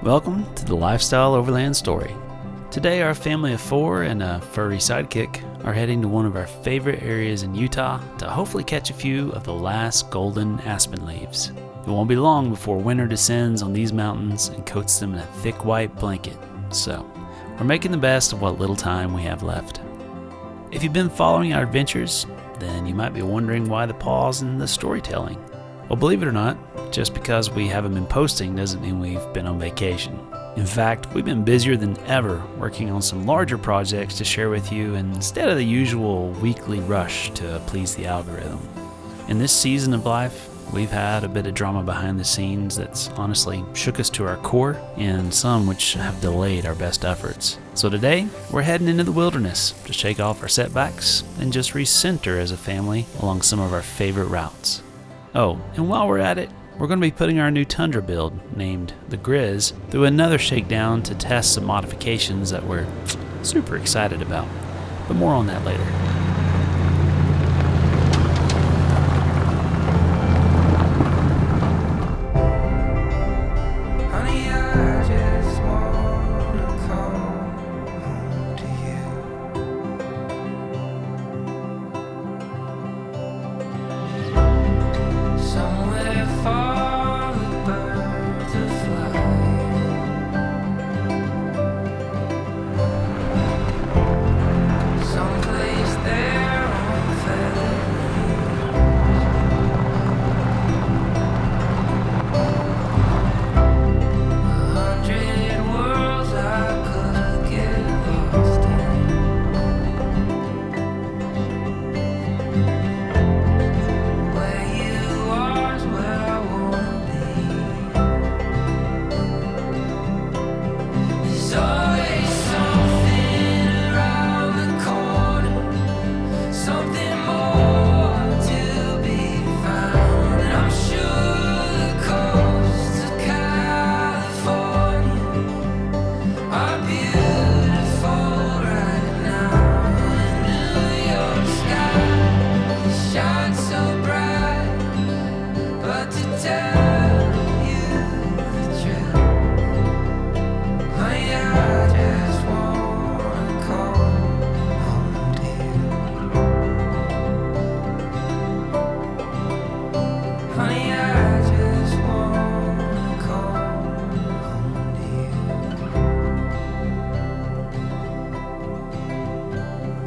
Welcome to the Lifestyle Overland story. Today our family of 4 and a furry sidekick are heading to one of our favorite areas in Utah to hopefully catch a few of the last golden aspen leaves. It won't be long before winter descends on these mountains and coats them in a thick white blanket, so we're making the best of what little time we have left. If you've been following our adventures, then you might be wondering why the pause in the storytelling. Well, believe it or not, just because we haven't been posting doesn't mean we've been on vacation. In fact, we've been busier than ever working on some larger projects to share with you instead of the usual weekly rush to please the algorithm. In this season of life, we've had a bit of drama behind the scenes that's honestly shook us to our core, and some which have delayed our best efforts. So today, we're heading into the wilderness to shake off our setbacks and just recenter as a family along some of our favorite routes. Oh, and while we're at it, we're going to be putting our new Tundra build, named the Grizz, through another shakedown to test some modifications that we're super excited about. But more on that later.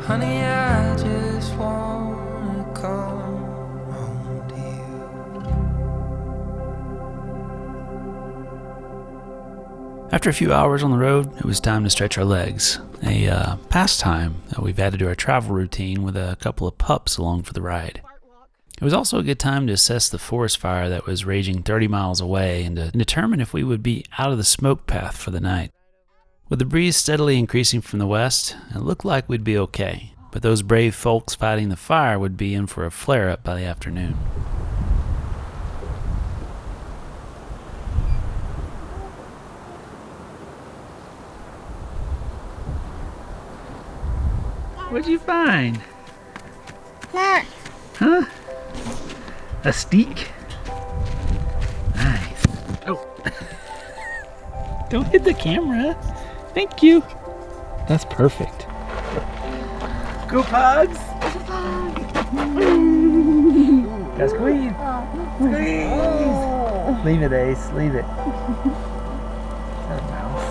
Honey, I just wanna come home to you. After a few hours on the road, it was time to stretch our legs, a pastime that we've added to our travel routine with a couple of pups along for the ride. It was also a good time to assess the forest fire that was raging 30 miles away and to determine if we would be out of the smoke path for the night. With the breeze steadily increasing from the west, it looked like we'd be okay, but those brave folks fighting the fire would be in for a flare-up by the afternoon. What'd you find? Look. Huh? A steak? Nice. Oh. Don't hit the camera. Thank you. That's perfect. Go Pugs! That's Queen. Squeeze! Leave it, Ace. Leave it. Is that a mouse?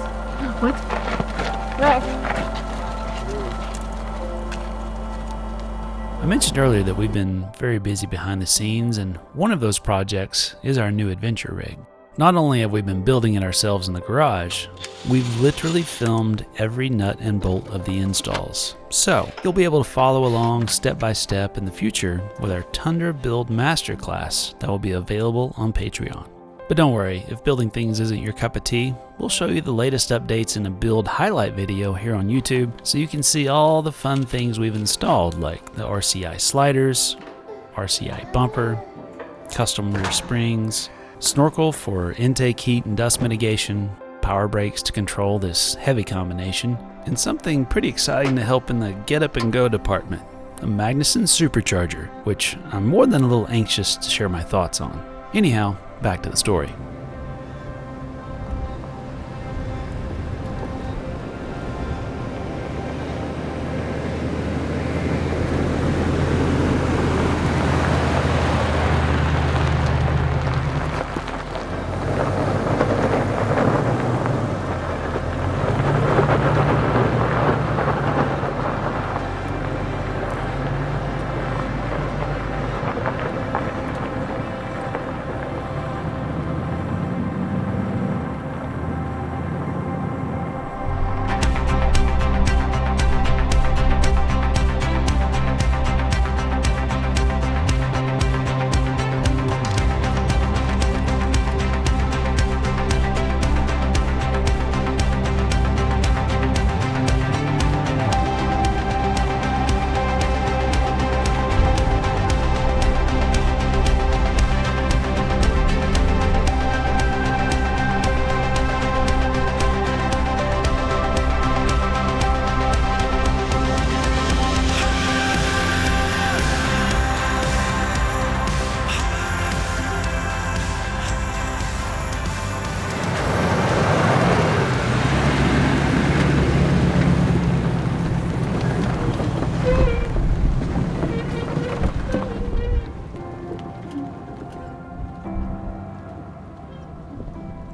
What? I mentioned earlier that we've been very busy behind the scenes, and one of those projects is our new adventure rig. Not only have we been building it ourselves in the garage, we've literally filmed every nut and bolt of the installs. So you'll be able to follow along step by step in the future with our Tundra Build Masterclass that will be available on Patreon. But don't worry, if building things isn't your cup of tea, we'll show you the latest updates in a build highlight video here on YouTube so you can see all the fun things we've installed, like the RCI sliders, RCI bumper, custom rear springs, snorkel for intake heat and dust mitigation, power brakes to control this heavy combination, and something pretty exciting to help in the get up and go department, a Magnuson Supercharger, which I'm more than a little anxious to share my thoughts on. Anyhow, back to the story.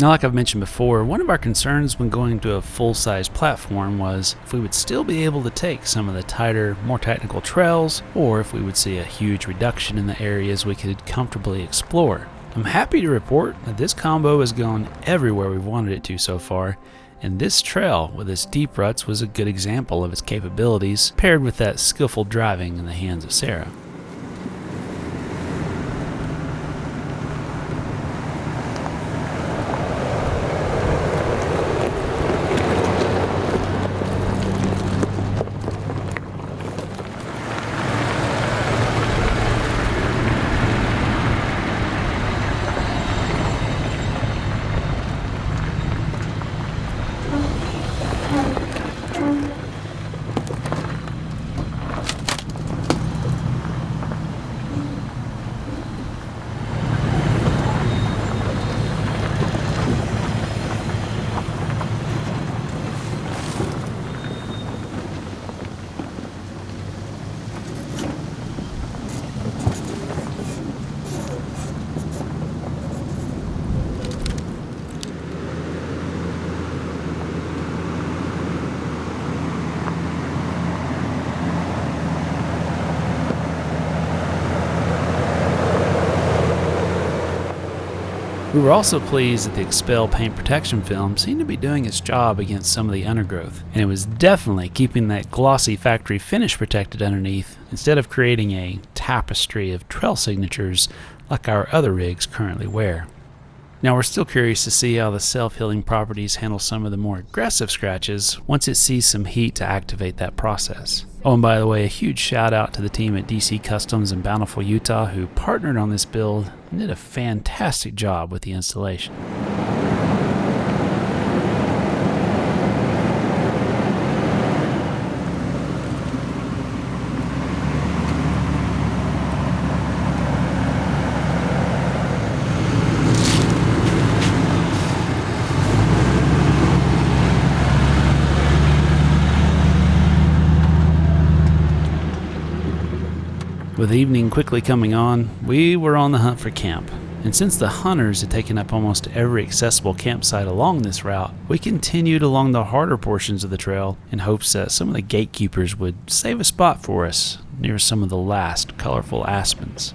Now, like I've mentioned before, one of our concerns when going to a full-size platform was if we would still be able to take some of the tighter, more technical trails, or if we would see a huge reduction in the areas we could comfortably explore. I'm happy to report that this combo has gone everywhere we've wanted it to so far, and this trail with its deep ruts was a good example of its capabilities, paired with that skillful driving in the hands of Sarah. We were also pleased that the Expel paint protection film seemed to be doing its job against some of the undergrowth, and it was definitely keeping that glossy factory finish protected underneath instead of creating a tapestry of trail signatures like our other rigs currently wear. Now, we're still curious to see how the self-healing properties handle some of the more aggressive scratches once it sees some heat to activate that process. Oh, and by the way, a huge shout out to the team at DC Customs in Bountiful, Utah, who partnered on this build and did a fantastic job with the installation. With evening quickly coming on, we were on the hunt for camp, and since the hunters had taken up almost every accessible campsite along this route, we continued along the harder portions of the trail in hopes that some of the gatekeepers would save a spot for us near some of the last colorful aspens.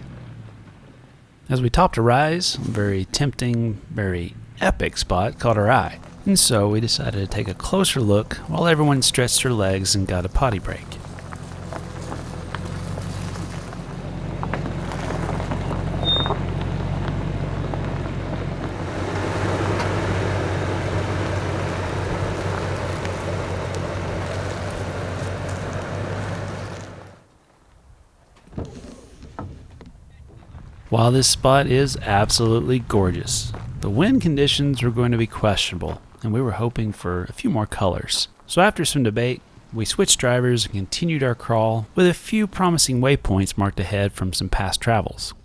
As we topped a rise, a very tempting, very epic spot caught our eye, and so we decided to take a closer look while everyone stretched their legs and got a potty break. While this spot is absolutely gorgeous, the wind conditions were going to be questionable, and we were hoping for a few more colors. So after some debate, we switched drivers and continued our crawl with a few promising waypoints marked ahead from some past travels.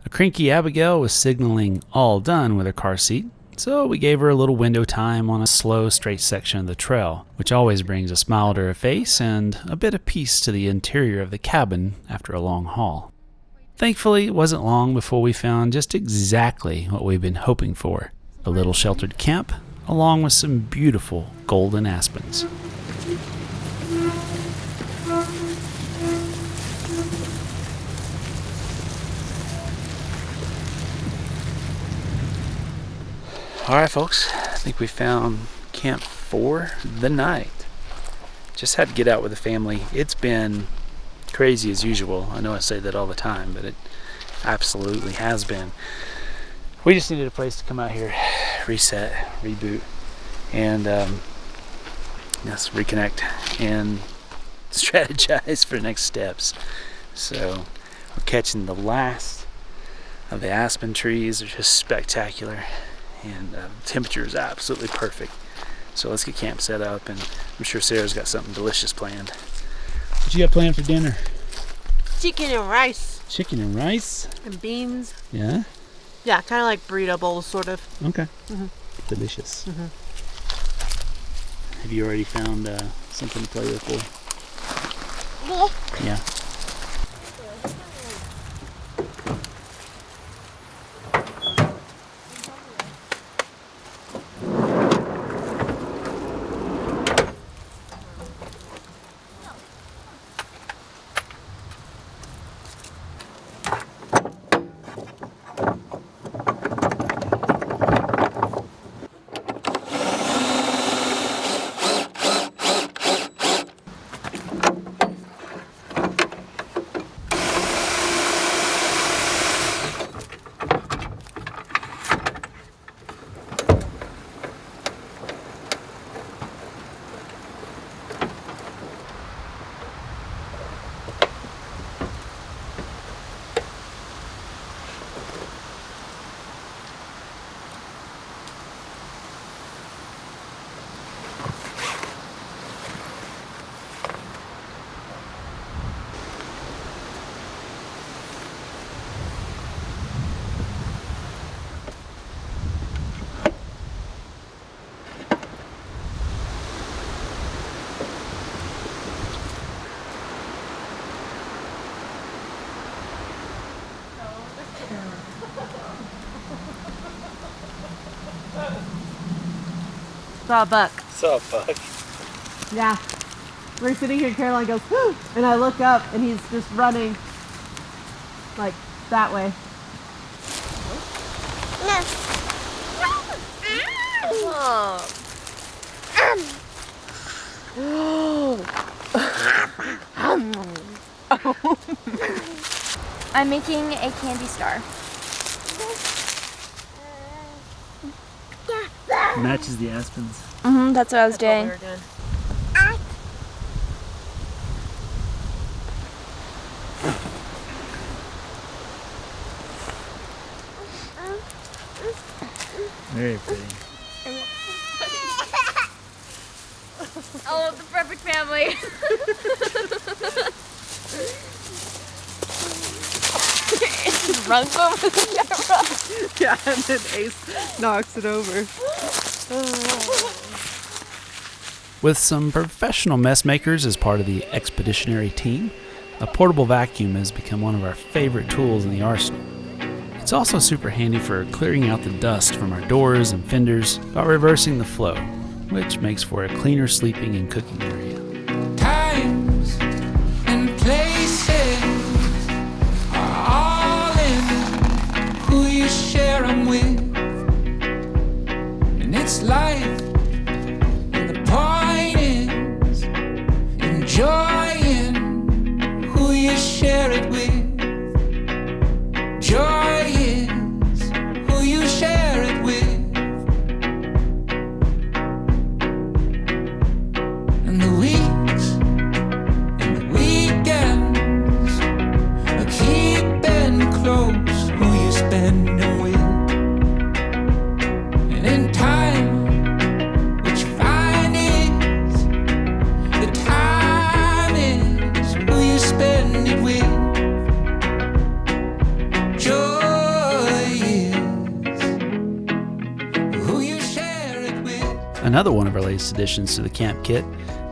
A cranky Abigail was signaling all done with her car seat, so we gave her a little window time on a slow, straight section of the trail, which always brings a smile to her face and a bit of peace to the interior of the cabin after a long haul. Thankfully, it wasn't long before we found just exactly what we've been hoping for, a little sheltered camp, along with some beautiful golden aspens. Alright folks, I think we found camp for the night. Just had to get out with the family. It's been crazy as usual. I know I say that all the time, but it absolutely has been. We just needed a place to come out here, reset, reboot, and just reconnect and strategize for next steps. So we're catching the last of the aspen trees. They're just spectacular, and the temperature is absolutely perfect. So let's get camp set up, and I'm sure Sarah's got something delicious planned. What you got planned for dinner? Chicken and rice. Chicken and rice? And beans. Yeah? Yeah, kind of like burrito bowls, sort of. Okay. Delicious. Have you already found something to play with for? Yeah. Saw a buck. Saw a buck. Yeah. We're sitting here, Caroline goes, whoo! And I look up and he's just running like that way. I'm making a candy star. Matches the Aspens. That's what I was doing. Very pretty. Oh, the perfect family. It just runs over the camera. Yeah, and then Ace knocks it over. With some professional mess makers as part of the expeditionary team, a portable vacuum has become one of our favorite tools in the arsenal. It's also super handy for clearing out the dust from our doors and fenders while reversing the flow, which makes for a cleaner sleeping and cooking area. Times and places are all in who you share 'em with, and it's life. And the point is enjoying who you share it with. Joy is who you share it with. And the weeks and the weekends are keeping close who you spend them with. And in time, what you find is the time is who you spend it with. Joy is who you share it with. Another one of our latest additions to the camp kit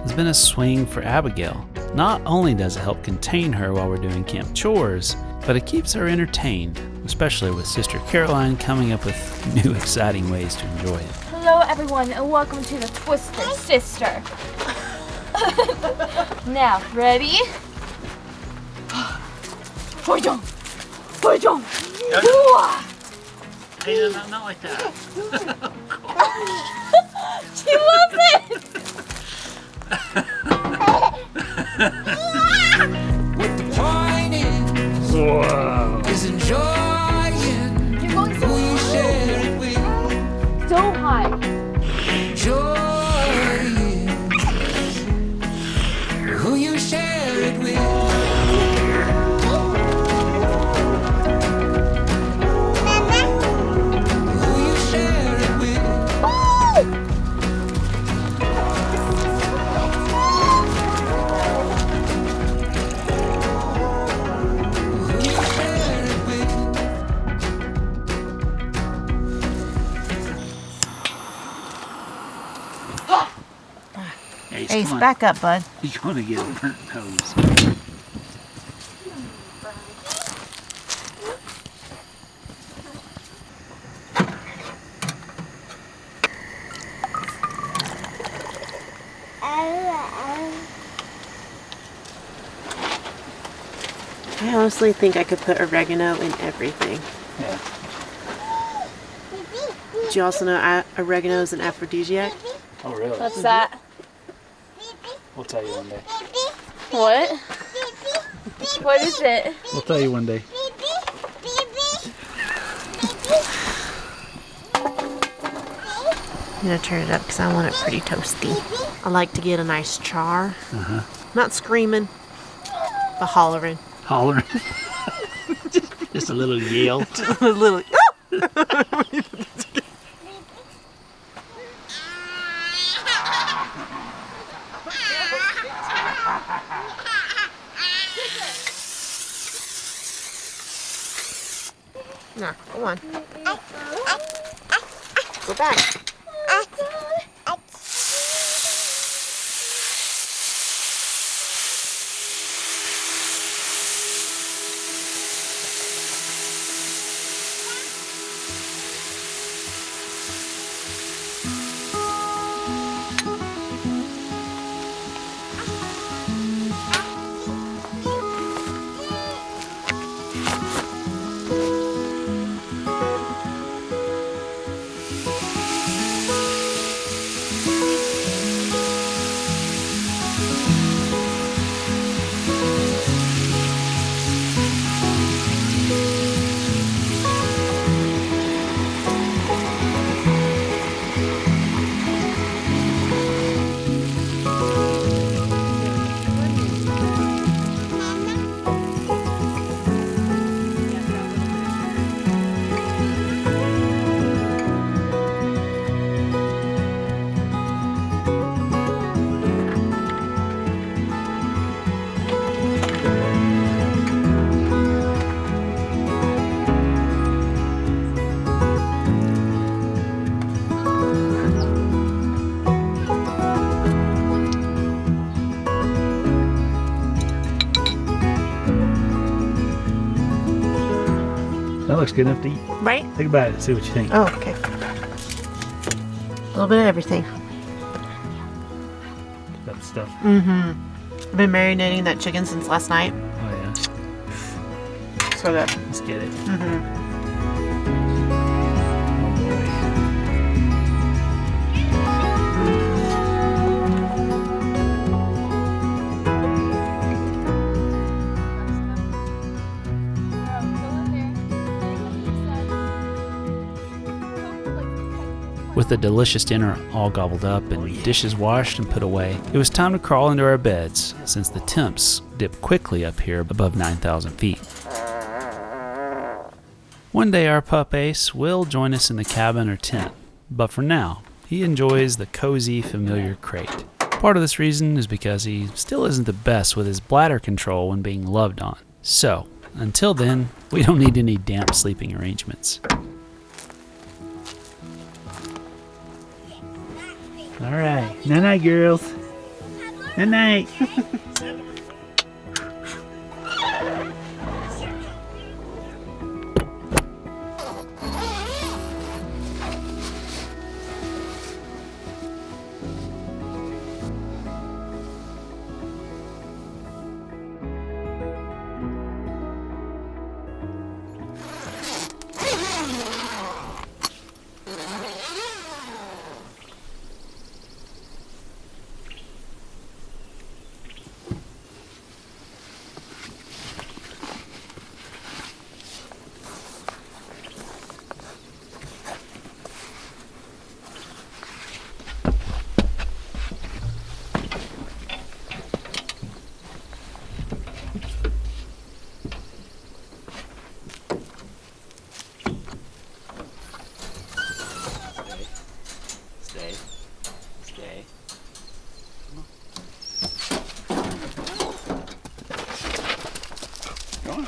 has been a swing for Abigail. Not only does it help contain her while we're doing camp chores, but it keeps her entertained, especially with Sister Caroline coming up with new exciting ways to enjoy it. Hello, everyone, and welcome to the Twister Sister. Now, ready? Hey, not like that. She loves it! What the point is Whoa. enjoying You're going who you so share it with. high. So high. Joy is who you share it with. Who you share it with. Who you share it with. Ace, back up, bud. You're going to get a burnt nose. I honestly think I could put oregano in everything. Yeah. Did you also know oregano is an aphrodisiac? Oh, really? What's that? We'll tell you one day. What? What is it? We'll tell you one day. I'm gonna turn it up because I want it pretty toasty. I like to get a nice char. Not screaming, but hollering. Hollering. Just a little yell. A little. No, come on. Go back. looks good enough to eat. Right? Think about it. See what you think. Oh, okay. A little bit of everything. Got the stuff. I've been marinating that chicken since last night. Oh yeah. So good. Let's get it. With the delicious dinner all gobbled up and dishes washed and put away, it was time to crawl into our beds since the temps dip quickly up here above 9,000 feet. One day our pup Ace will join us in the cabin or tent, but for now, he enjoys the cozy, familiar crate. Part of this reason is because he still isn't the best with his bladder control when being loved on. So, until then, we don't need any damp sleeping arrangements. All right. Night-night, girls. Night-night. Stay. Go on.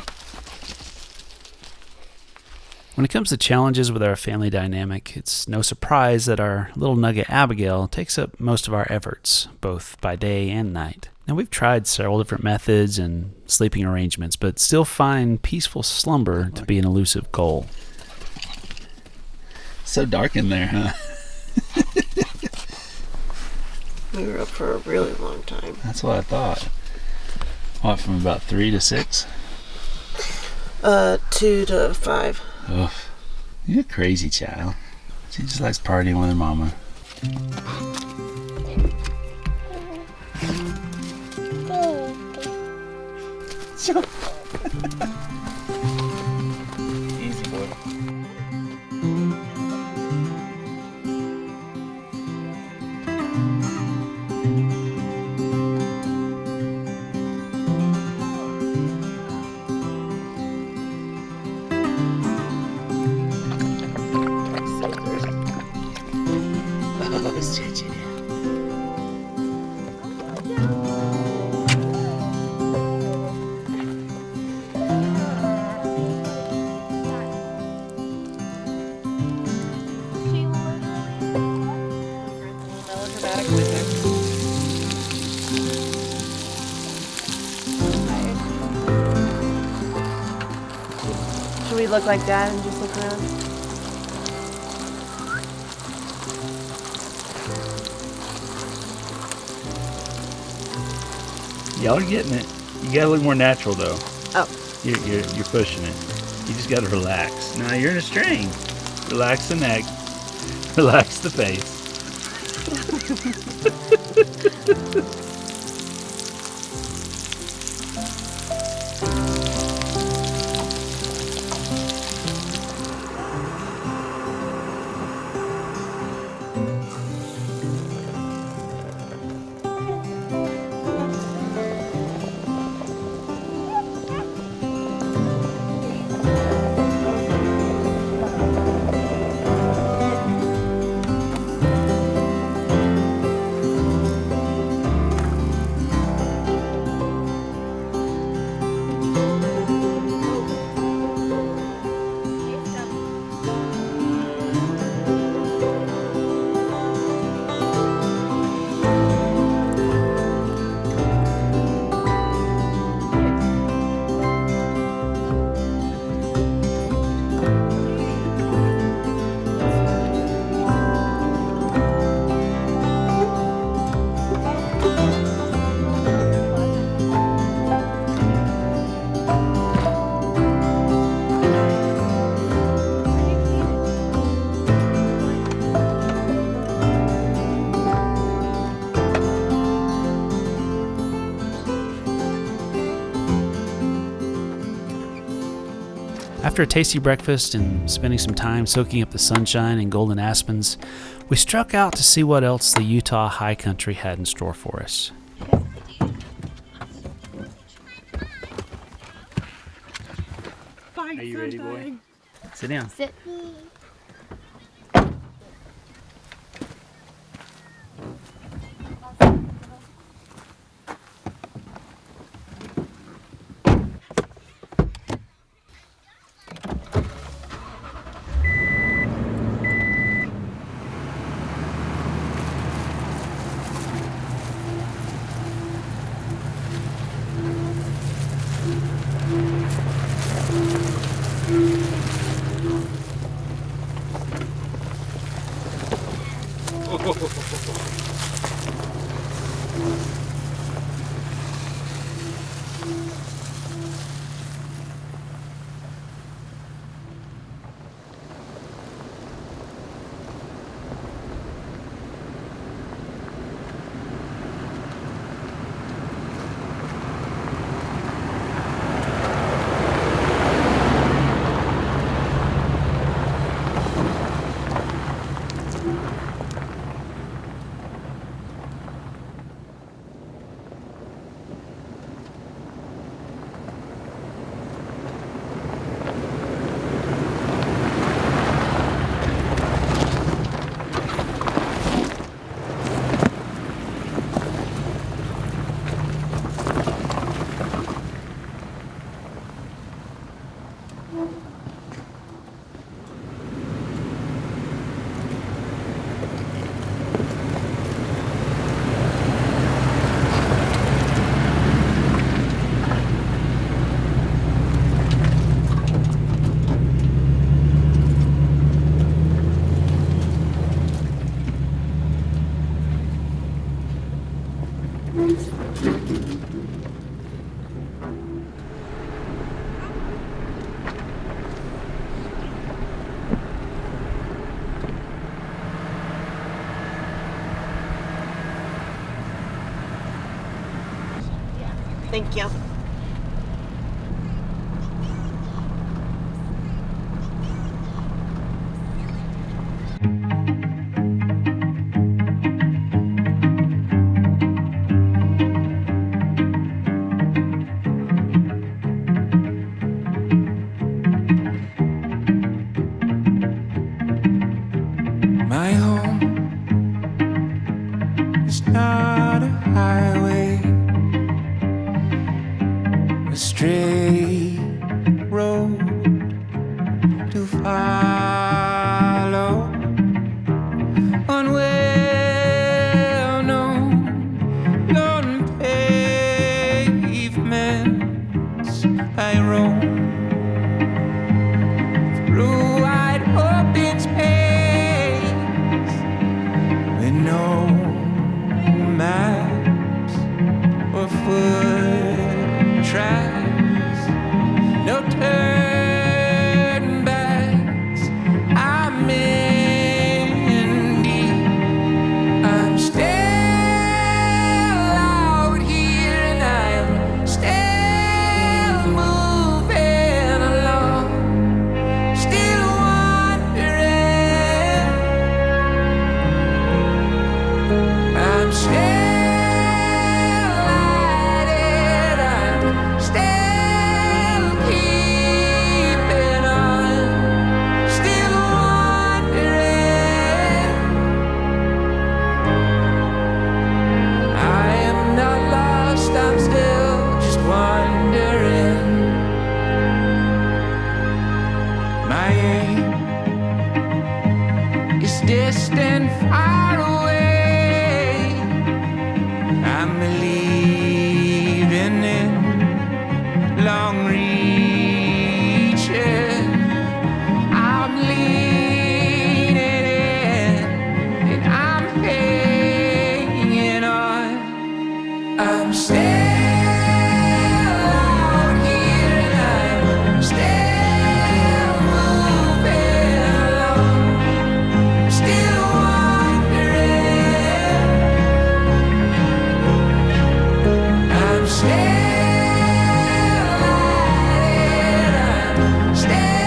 When it comes to challenges with our family dynamic, it's no surprise that our little nugget Abigail takes up most of our efforts, both by day and night. Now, we've tried several different methods and sleeping arrangements, but still find peaceful slumber to be an elusive goal. So dark in there, huh? We were up for a really long time. That's what I thought. What, from about 3 to 6? 2 to 5. Ugh. You're a crazy child. She just likes partying with her mama. Easy boy. Melodramatic wizard. Should we look like that and just look around? Y'all are getting it. You gotta look more natural though. Oh. You're pushing it. You just gotta relax. No, you're in a string. Relax the neck. Relax the face. After a tasty breakfast and spending some time soaking up the sunshine in golden aspens, we struck out to see what else the Utah high country had in store for us. Are you ready, boy? Sit down. Sit. Thank you. My home is not a highway, a straight road to follow on well-known lone pavements. I roam through wide open space with no maps or foot tracks, no turn backs. I'm in deep. I'm still out here and I'm still moving along, still wondering. I'm still at it, I'm still keeping on, still wondering. I am not lost, I'm still just wondering. My aim is distant, far away. I'm believing in long reaches. I'm leaning in and I'm hanging on. I'm still out here and I'm still moving along, still wondering. I'm still at it, I'm still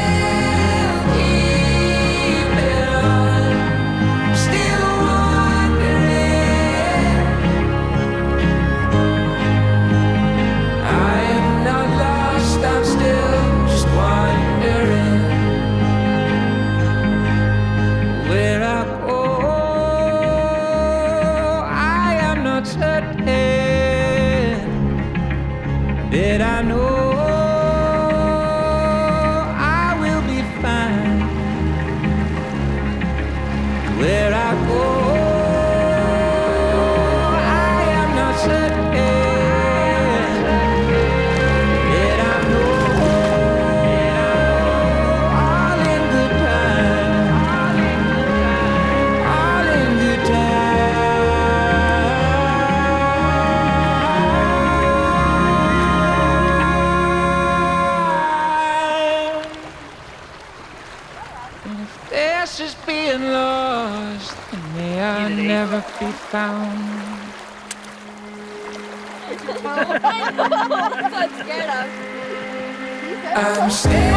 never be found. That's scared of. I'm standing